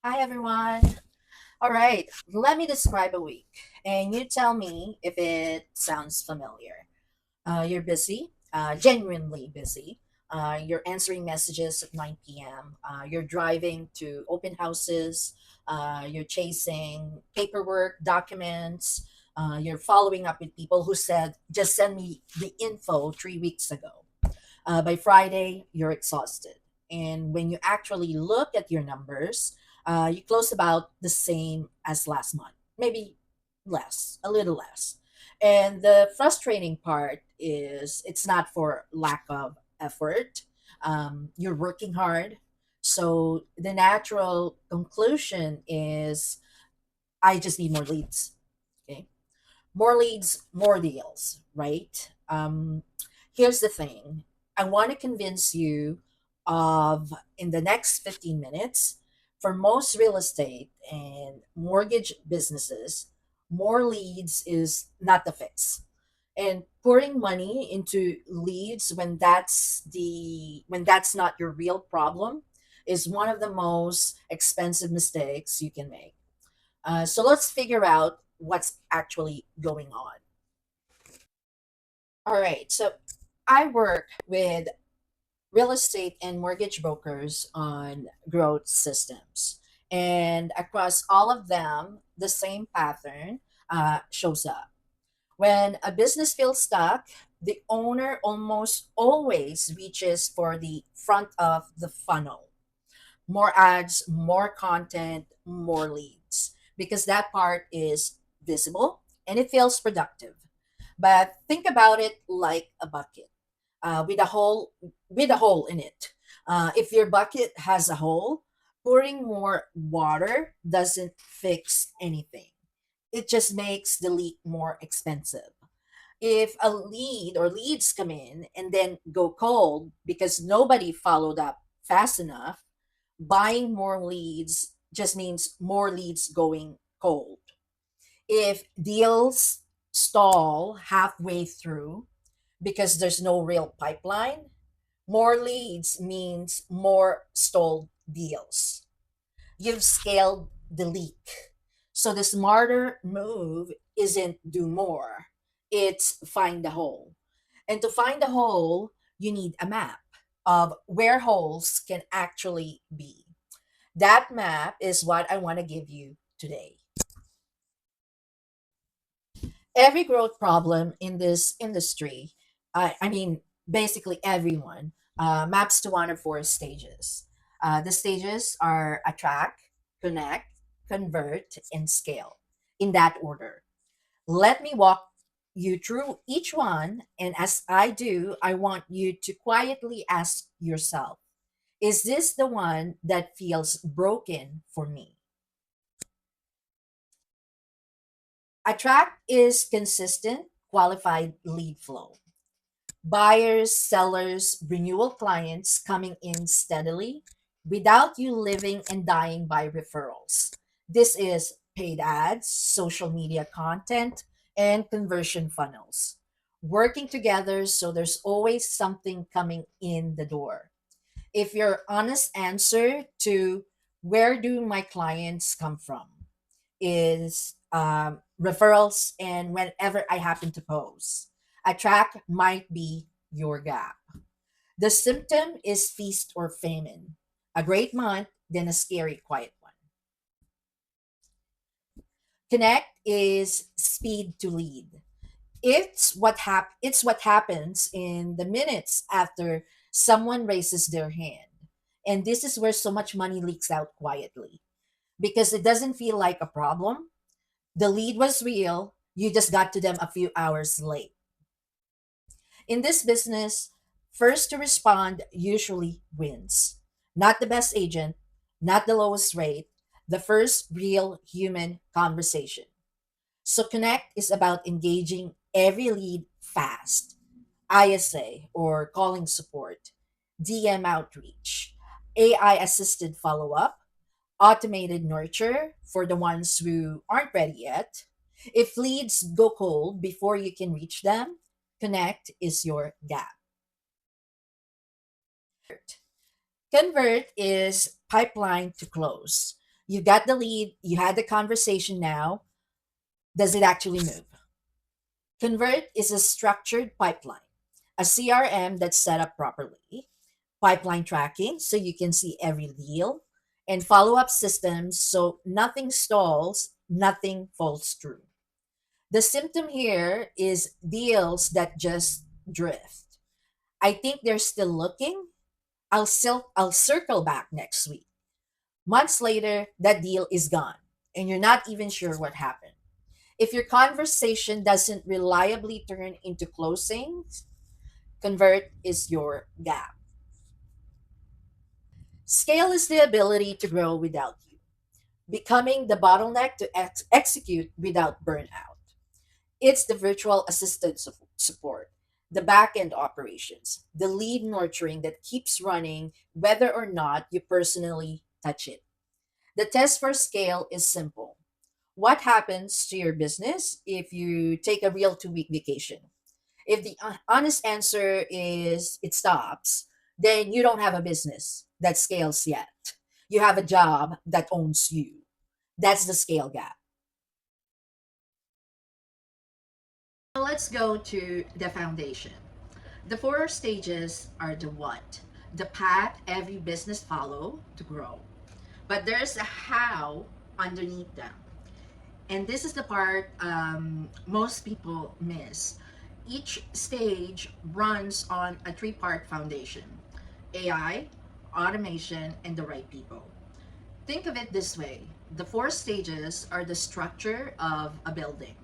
Hi, everyone. All right, let me describe a week, and you tell me if it sounds familiar. You're busy, genuinely busy. You're answering messages at 9 p.m. You're driving to open houses. You're chasing paperwork, documents. You're following up with people who said, just send me the info 3 weeks ago. By Friday, you're exhausted. And when you actually look at your numbers, you close about the same as last month, maybe less, a little less. And the frustrating part is it's not for lack of effort. You're working hard. So the natural conclusion is I just need more leads. Okay. More leads, more deals, right? Here's the thing. I want to convince you of in the next 15 minutes, for most real estate and mortgage businesses, more leads is not the fix. And pouring money into leads when that's not your real problem is one of the most expensive mistakes you can make. So let's figure out what's actually going on. All right. So I work with real estate and mortgage brokers on growth systems. And across all of them, the same pattern shows up. When a business feels stuck, the owner almost always reaches for the front of the funnel: more ads, more content, more leads, because that part is visible and it feels productive. But think about it like a bucket with a hole in it. If your bucket has a hole, pouring more water doesn't fix anything. It just makes the leak more expensive. If a lead or leads come in and then go cold because nobody followed up fast enough, buying more leads just means more leads going cold. If deals stall halfway through because there's no real pipeline, more leads means more stalled deals. You've scaled the leak. So the smarter move isn't do more, it's find the hole. And to find the hole, you need a map of where holes can actually be. That map is what I want to give you today. Every growth problem in this industry, I mean, basically everyone, maps to one of four stages. The stages are attract, connect, convert, and scale in that order. Let me walk you through each one. And as I do, I want you to quietly ask yourself, is this the one that feels broken for me? Attract is consistent, qualified lead flow. Buyers, sellers, renewal clients coming in steadily without you living and dying by referrals. This is paid ads, social media content, and conversion funnels working together so there's always something coming in the door. If your honest answer to where do my clients come from is referrals and whenever I happen to post, a track might be your gap. The symptom is feast or famine. A great month, then a scary quiet one. Connect is speed to lead. It's what happens in the minutes after someone raises their hand. And this is where so much money leaks out quietly because it doesn't feel like a problem. The lead was real. You just got to them a few hours late. In this business, first to respond usually wins. Not the best agent, not the lowest rate, the first real human conversation. So Connect is about engaging every lead fast. ISA or calling support, DM outreach, AI assisted follow up, automated nurture for the ones who aren't ready yet. If leads go cold before you can reach them, Connect is your gap. Convert is pipeline to close. You got the lead, you had the conversation now. Does it actually move? Convert is a structured pipeline, a CRM that's set up properly, pipeline tracking so you can see every deal, and follow up systems so nothing stalls, nothing falls through. The symptom here is deals that just drift. I think they're still looking. I'll circle back next week. Months later, that deal is gone, and you're not even sure what happened. If your conversation doesn't reliably turn into closings, convert is your gap. Scale is the ability to grow without you, becoming the bottleneck to execute without burnout. It's the virtual assistant support, the back end operations, the lead nurturing that keeps running whether or not you personally touch it. The test for scale is simple. What happens to your business if you take a real 2 week vacation? If the honest answer is it stops, then you don't have a business that scales yet. You have a job that owns you. That's the scale gap. So let's go to the foundation. The four stages are the what, the path every business follow to grow. But there's a how underneath them. And this is the part most people miss. Each stage runs on a three-part foundation: AI, automation, and the right people. Think of it this way: the four stages are the structure of a building.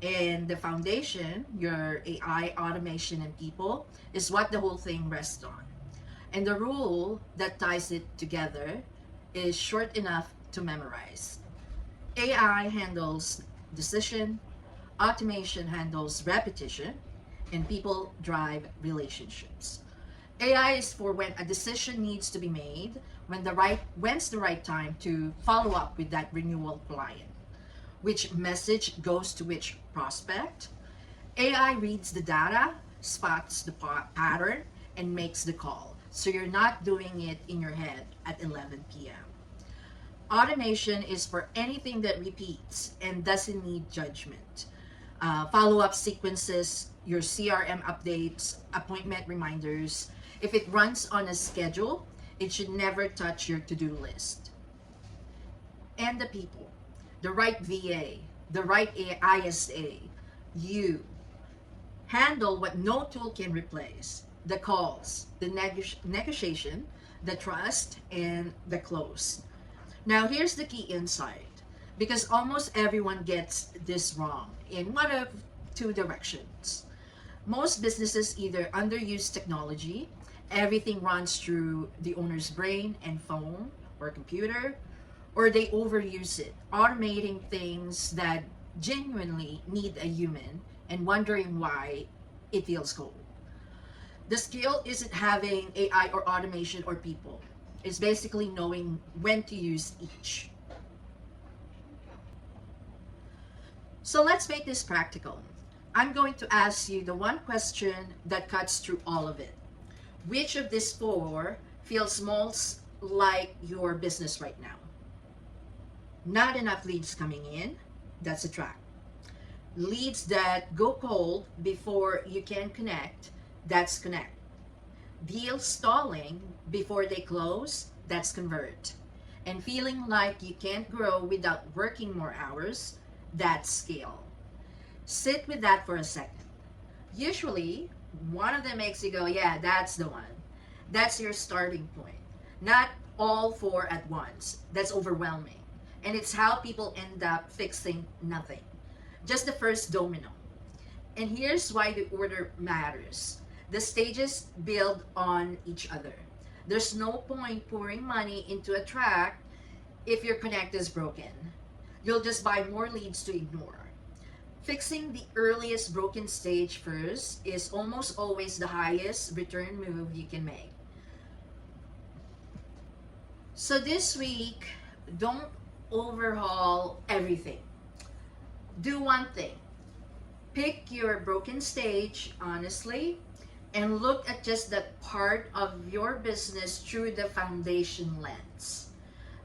And the foundation, your AI, automation, and people, is what the whole thing rests on. And the rule that ties it together is short enough to memorize. AI handles decision, automation handles repetition, and people drive relationships. AI is for when a decision needs to be made, when's the right time to follow up with that renewal client, which message goes to which prospect. AI reads the data, spots the pattern, and makes the call. So you're not doing it in your head at 11 p.m. Automation is for anything that repeats and doesn't need judgment. Follow up sequences, your CRM updates, appointment reminders. If it runs on a schedule, it should never touch your to do list. And the people, the right VA, the right ISA, you handle what no tool can replace: the calls, the negotiation, the trust, and the close. Now, here's the key insight, because almost everyone gets this wrong in one of two directions. Most businesses either underuse technology, everything runs through the owner's brain and phone or computer, or they overuse it, automating things that genuinely need a human and wondering why it feels cold. The skill isn't having AI or automation or people. It's basically knowing when to use each. So let's make this practical. I'm going to ask you the one question that cuts through all of it. Which of these four feels most like your business right now? Not enough leads coming in, that's a trap. Leads that go cold before you can connect, that's connect. Deals stalling before they close, that's convert. And feeling like you can't grow without working more hours, that's scale. Sit with that for a second. Usually, one of them makes you go, yeah, that's the one. That's your starting point. Not all four at once. That's overwhelming. And it's how people end up fixing nothing. Just the first domino. And here's why the order matters. The stages build on each other. There's no point pouring money into a track if your connect is broken. You'll just buy more leads to ignore. Fixing the earliest broken stage first is almost always the highest return move you can make. So this week, don't overhaul everything. Do one thing. Pick your broken stage honestly and look at just that part of your business through the foundation lens.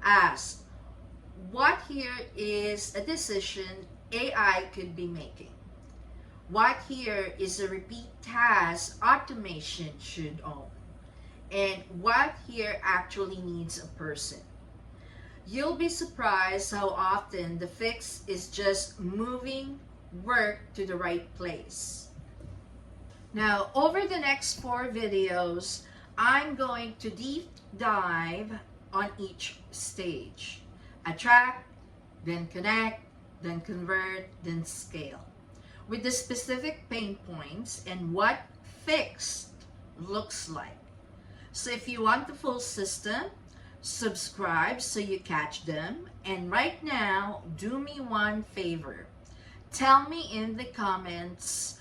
Ask, What here is a decision AI could be making. What here is a repeat task automation should own. And what here actually needs a person. You'll be surprised how often the fix is just moving work to the right place. Now, over the next 4 videos, I'm going to deep dive on each stage. Attract, then connect, then convert, then scale. With the specific pain points and what fixed looks like. So if you want the full system, subscribe so you catch them. And right now, do me one favor. Tell me in the comments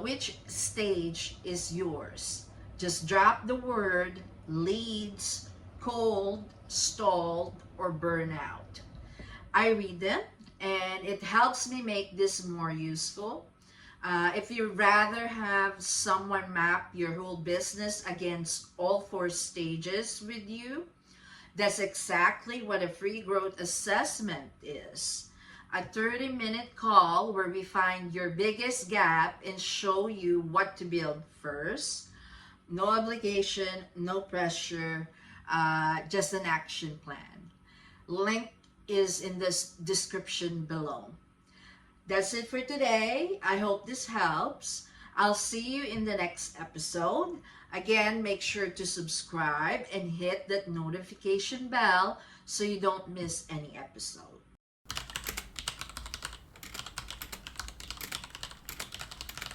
which stage is yours. Just drop the word leads, cold, stalled, or burnout. I read them and it helps me make this more useful. If you rather have someone map your whole business against all 4 stages with you, that's exactly what a free growth assessment is. A 30-minute call where we find your biggest gap and show you what to build first. No obligation, no pressure, just an action plan. Link is in this description below. That's it for today. I hope this helps. I'll see you in the next episode. Again, make sure to subscribe and hit that notification bell so you don't miss any episode.